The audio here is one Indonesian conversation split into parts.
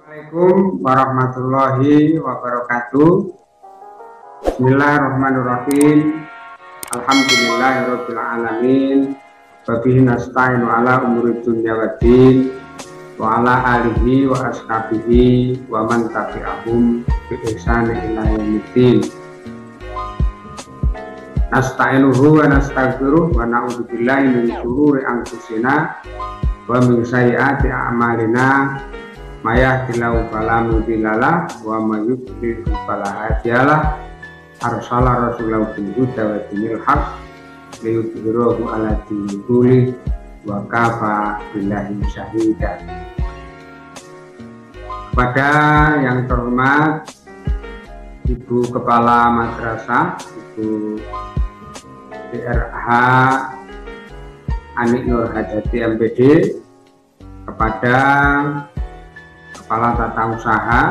Assalamualaikum warahmatullahi wabarakatuh. Bismillahirrahmanirrahim. Alhamdulillahirabbil alamin. Wa bihi nasta'inu ala umuri dunya waddin. Wa ala alihi wa ashabihi wa man tabi'ahum bi ihsan ila yaumiddin. Nasta'inuhu wa nastaghfiruh wa na'udzu billahi min shururi anfusina wa min sayyiati a'malina. Mayahdilahu fala mudhillalah wa may yudlil fala hadiyalah. Arsala rasulahu bil huda wa dinil haq liyudhhirahu 'ala dini kulli wa kafa billahi syahida. Pada yang terhormat Ibu Kepala Madrasah, Ibu DRH Anik Nur Hajati MPD, kepada Kepala Tata Usaha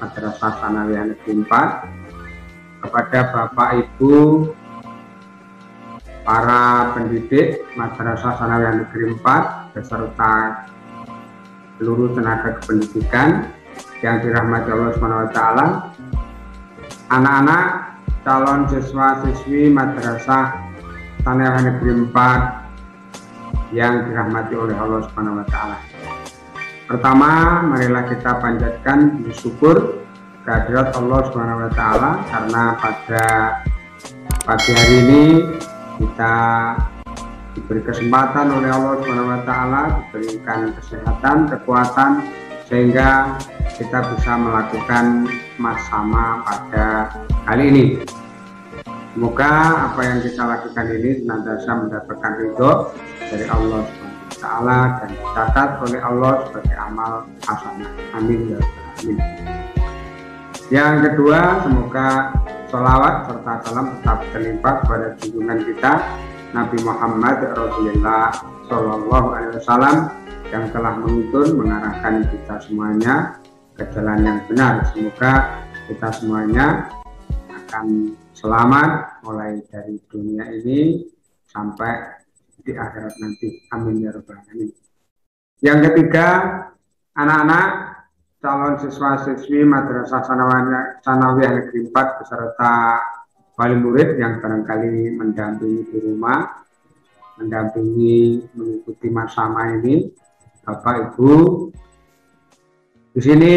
Madrasah Tsanawiyah Negeri 4, kepada Bapak Ibu para pendidik Madrasah Tsanawiyah Negeri 4 beserta seluruh tenaga kependidikan yang dirahmati Allah SWT, anak-anak calon siswa-siswi Madrasah Tsanawiyah Negeri 4 yang dirahmati oleh Allah SWT. Pertama, marilah kita panjatkan puji syukur kehadirat Allah SWT karena pada pagi hari ini kita diberi kesempatan oleh Allah SWT, diberikan kesehatan, kekuatan, sehingga kita bisa melakukan masama pada kali ini. Semoga apa yang kita lakukan ini senantiasa mendapatkan ridho dari Allah SWT dan dicatat oleh Allah sebagai amal hasanah. Amin ya rabbal alamin. Yang kedua, semoga sholawat serta salam tetap terlimpah kepada junjungan kita Nabi Muhammad Rasulullah Shallallahu Alaihi Wasallam yang telah menuntun mengarahkan kita semuanya ke jalan yang benar. Semoga kita semuanya akan selamat mulai dari dunia ini sampai di akhirat nanti. Amin ya rabbal alamin. Yang ketiga, anak-anak calon siswa-siswi Madrasah Tsanawiyah Negeri 4 beserta wali murid yang barangkali mendampingi di rumah, mendampingi mengikuti masama ini, Bapak Ibu. Di sini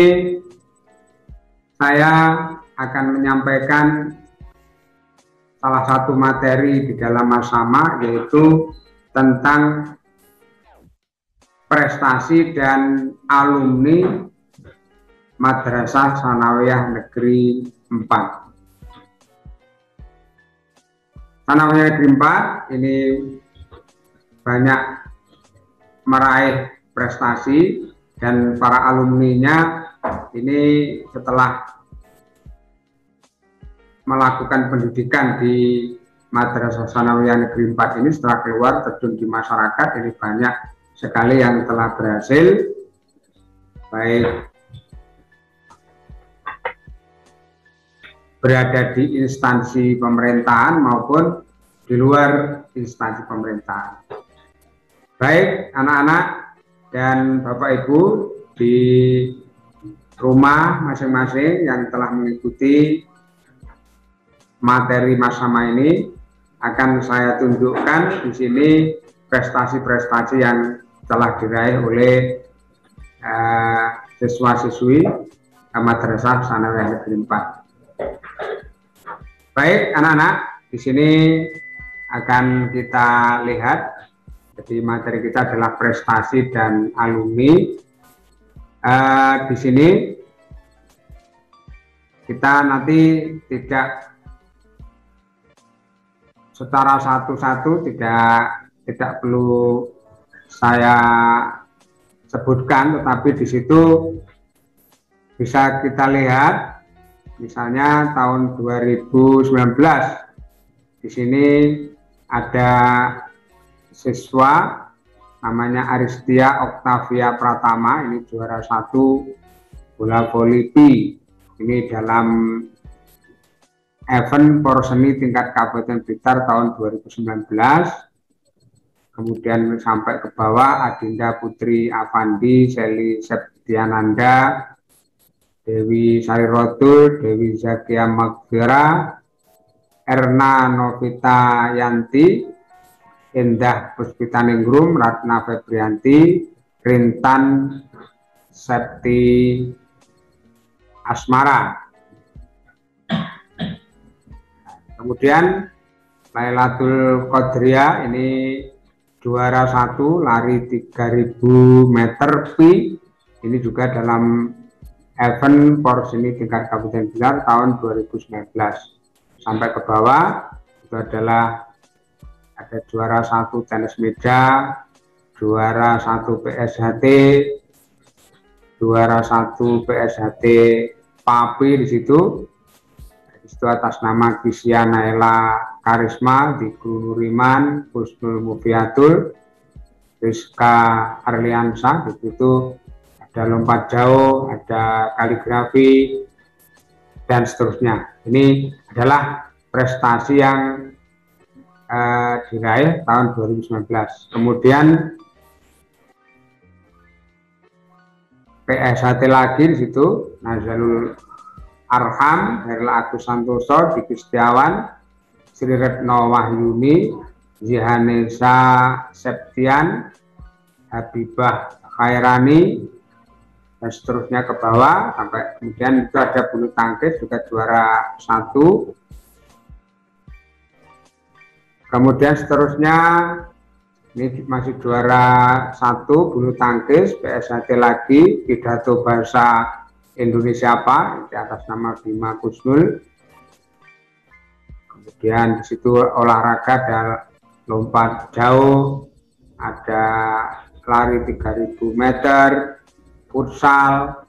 saya akan menyampaikan salah satu materi di dalam masama, yaitu tentang prestasi dan alumni Madrasah Tsanawiyah Negeri 4. Tsanawiyah Negeri 4 ini banyak meraih prestasi, dan para alumninya ini setelah melakukan pendidikan di Madrasah Tsanawiyah Negeri 4 ini, setelah keluar terjun di masyarakat, ini banyak sekali yang telah berhasil, baik berada di instansi pemerintahan maupun di luar instansi pemerintahan. Baik anak-anak dan Bapak Ibu di rumah masing-masing yang telah mengikuti materi masama ini, akan saya tunjukkan di sini prestasi-prestasi yang telah diraih oleh siswa-siswi Madrasah Tsanawiyah Negeri 4. Baik anak-anak, di sini akan kita lihat, jadi materi kita adalah prestasi dan alumni. Di sini kita nanti tidak secara satu-satu, tidak perlu saya sebutkan, tetapi di situ bisa kita lihat, misalnya tahun 2019 di sini ada siswa namanya Aristia Octavia Pratama, ini juara 1 bola voli P, ini dalam event porseni tingkat Kabupaten Blitar tahun 2019. Kemudian sampai ke bawah Adinda Putri Avandi, Seli Septiananda, Dewi Sari Rotul, Dewi Zakia Magdira, Erna Novita Yanti, Indah Puspitaningrum, Ratna Febrianti, Rintan Septi Asmara. Kemudian Lailatul Qadriah ini juara 1 lari 3000 meter pi. Ini juga dalam event Porseni tingkat Kabupaten Blitar tahun 2019. Sampai ke bawah itu adalah ada juara 1 tenis meja, juara 1 PSHT, juara 1 PSHT Papi di situ. Di situ atas nama Kisya Naila Karisma, Dikru Nuriman, Husnul Mufiatul, Rizka Arliansa. Di situ ada lompat jauh, ada kaligrafi, dan seterusnya. Ini adalah prestasi yang diraih tahun 2019. Kemudian PSHT lagi di situ, Nazalul Arham, Herla Agus Santoso, Diki Setiawan, Sri Retno Wahyuni, Zihanesa Septian, Habibah Khairani, dan seterusnya ke bawah sampai kemudian itu ada bulu tangkis juga juara 1. Kemudian seterusnya ini masih juara 1 bulu tangkis PSHT lagi, pidato bahasa Indonesia apa di atas nama Bima Kusnul. Kemudian di situ olahraga ada lompat jauh, ada lari 3000 meter, futsal,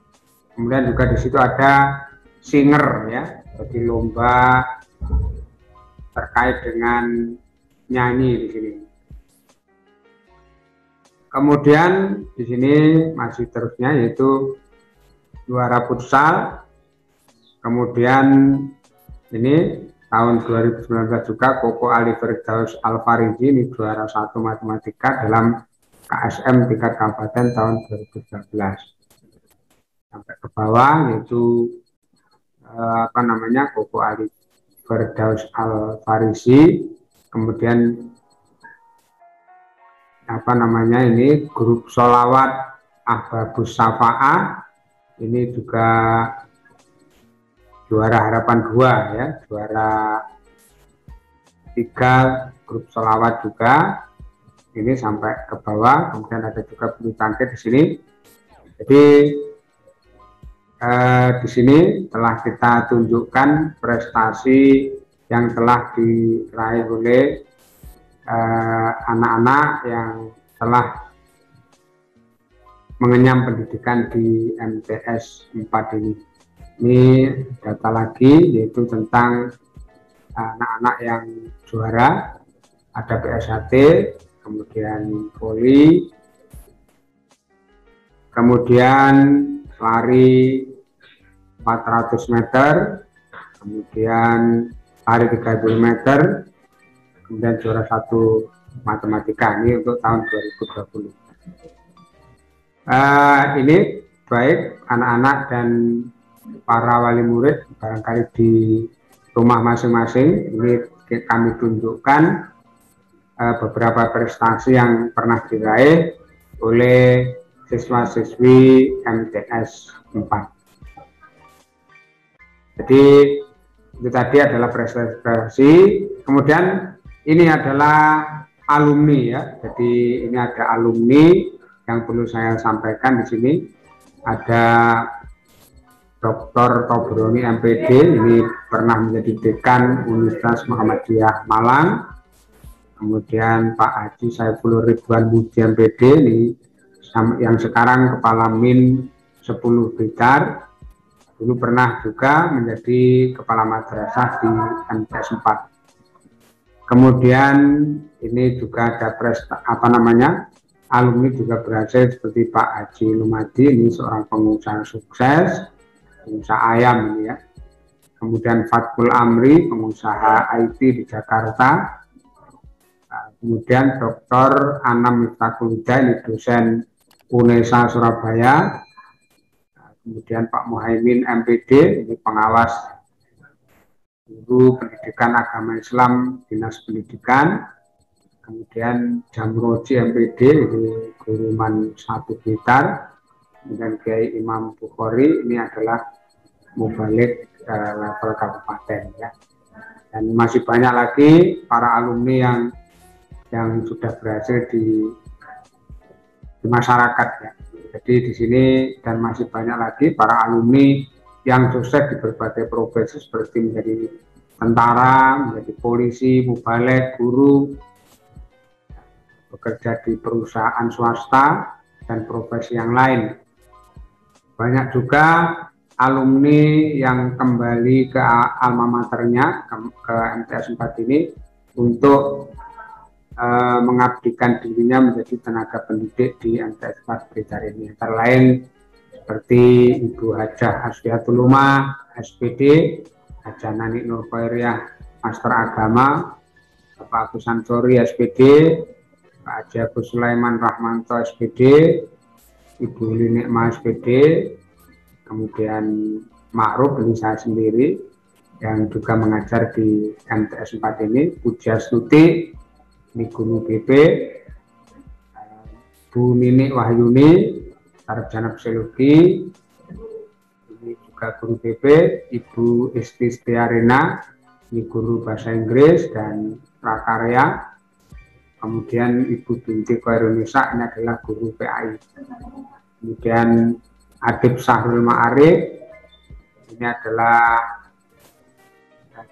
kemudian juga di situ ada singer ya, jadi lomba terkait dengan nyanyi di sini. Kemudian di sini masih terusnya yaitu juara futsal. Kemudian ini tahun 2019 juga Koko Ali Firdaus Al-Fariji, ini juara 1 matematika dalam KSM tingkat kabupaten tahun 2019. Sampai ke bawah yaitu Koko Ali Firdaus Al-Fariji. Kemudian ini grup Sholawat Ahbabus Syafa'ah, ini juga juara harapan 2 ya, juara 3 grup Sholawat juga. Ini sampai ke bawah. Kemudian ada juga bulu tangkis di sini. Jadi di sini telah kita tunjukkan prestasi yang telah diraih oleh anak-anak yang telah mengenyam pendidikan di MTS 4 ini. Ini data lagi yaitu tentang anak-anak yang juara, ada PSHT, kemudian voli, kemudian lari 400 meter, kemudian lari 30 meter, kemudian juara 1 matematika. Ini untuk tahun 2020. Ini baik anak-anak dan para wali murid barangkali di rumah masing-masing. Ini kami tunjukkan beberapa prestasi yang pernah diraih oleh siswa-siswi MTS 4. Jadi itu tadi adalah prestasi. Kemudian ini adalah alumni ya. Jadi ini ada alumni yang perlu saya sampaikan di sini. Ada Dr. Tobroni MPD, ini pernah menjadi dekan Universitas Muhammadiyah Malang. Kemudian Pak Haji Saifulur Ridwan Budi MPD, ini yang sekarang Kepala Min 10 Blitar. Dulu pernah juga menjadi Kepala Madrasah di MTS 4. Kemudian ini juga ada alumni juga berhasil seperti Pak Haji Lumadi, ini seorang pengusaha sukses, pengusaha ayam ini ya. Kemudian Fatkul Amri, pengusaha IT di Jakarta. Kemudian Dr. Anam Miftahul Huda, ini dosen UNESA Surabaya. kemudian Pak Muhaimin MPD, ini pengawas guru pendidikan agama Islam Dinas Pendidikan, kemudian Jamroji MPD, ini guru Man 1 Blitar, kemudian Kiai Imam Bukhari, ini adalah mubalik level kabupaten ya. Dan masih banyak lagi para alumni yang sudah berhasil di masyarakat ya. Jadi di sini dan masih banyak lagi para alumni yang sukses di berbagai profesi seperti menjadi tentara, menjadi polisi, mubalek, guru, bekerja di perusahaan swasta dan profesi yang lain. Banyak juga alumni yang kembali ke alma maternya, ke MTS 4 ini untuk mengabdikan dirinya menjadi tenaga pendidik di MTS 4 Blitar ini. Antara lain seperti Ibu Hajah Asfiatul Umah, SPD, Hajah Nanik Nur Khairiyah, Master Agama, Bapak Agus Ansori, SPD, Pak Haji Agus Sulaiman Rahmanto, SPD, Ibu Linik Ma, SPD, kemudian Ma'ruf, ini saya sendiri, yang juga mengajar di MTS 4 ini, Pujastuti, ini guru BP, Bu Ninik Wahyuni, sarjana psikologi, ini juga guru BP, Ibu Isti Setiarina, ini guru bahasa Inggris dan prakarya, kemudian Ibu Binti Khairunisa, ini adalah guru PAI, kemudian Adib Sahrul Ma'arif, ini adalah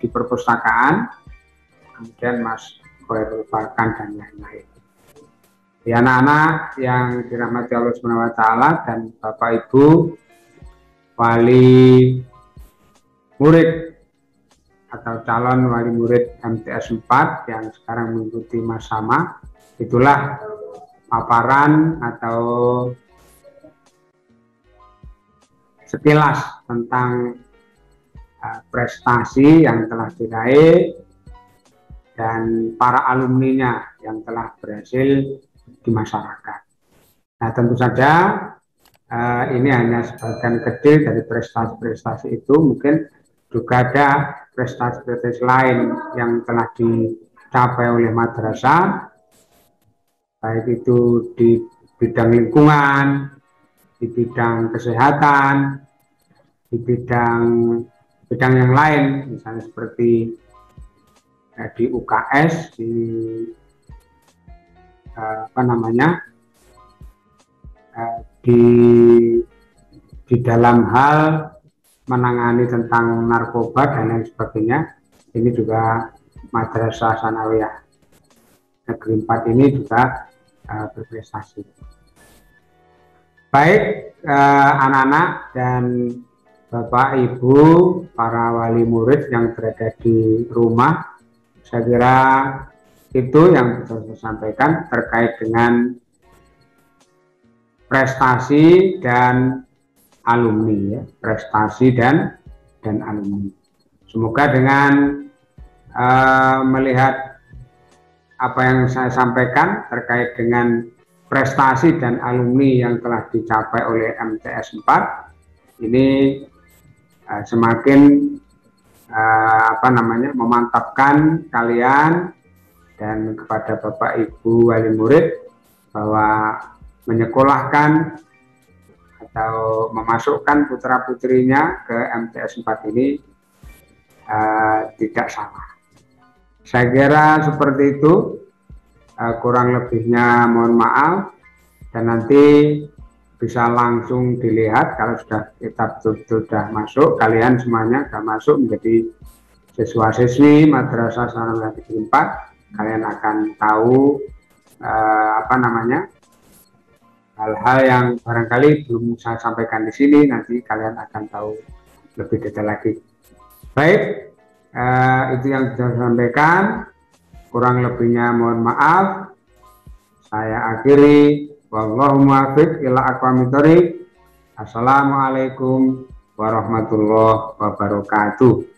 di perpustakaan, kemudian Mas Khairul Farkan dan lain-lain. Ya, anak-anak yang dirahmati Allah Subhanahu wa Ta'ala dan Bapak Ibu wali murid atau calon wali murid MTS 4 yang sekarang mengikuti Masama, itulah paparan atau sekilas tentang prestasi yang telah diraih dan para alumninya yang telah berhasil di masyarakat. Nah, tentu saja ini hanya sebagian kecil dari prestasi-prestasi itu, mungkin juga ada prestasi-prestasi lain yang telah dicapai oleh madrasah, baik itu di bidang lingkungan, di bidang kesehatan, di bidang yang lain, misalnya seperti di UKS, di dalam hal menangani tentang narkoba dan lain sebagainya. Ini juga Madrasah Sanawiyah Negeri 4 ini juga berprestasi. Baik anak-anak dan Bapak Ibu para wali murid yang berada di rumah, saya kira itu yang bisa saya sampaikan terkait dengan prestasi dan alumni ya, prestasi dan alumni. Semoga dengan melihat apa yang saya sampaikan terkait dengan prestasi dan alumni yang telah dicapai oleh MTS 4 ini semakin memantapkan kalian dan kepada Bapak Ibu wali murid bahwa menyekolahkan atau memasukkan putra-putrinya ke MTS 4 ini tidak salah. Saya kira seperti itu, kurang lebihnya mohon maaf, dan nanti bisa langsung dilihat kalau kita sudah masuk, kalian semuanya sudah masuk menjadi siswa-siswi Madrasah Sanawiyah Negeri 4, kalian akan tahu hal-hal yang barangkali belum saya sampaikan di sini, nanti kalian akan tahu lebih detail lagi. Baik, itu yang saya sampaikan, kurang lebihnya mohon maaf. Saya akhiri, wallahu muwaffiq ila aqwamit thoriq. Assalamualaikum warahmatullahi wabarakatuh.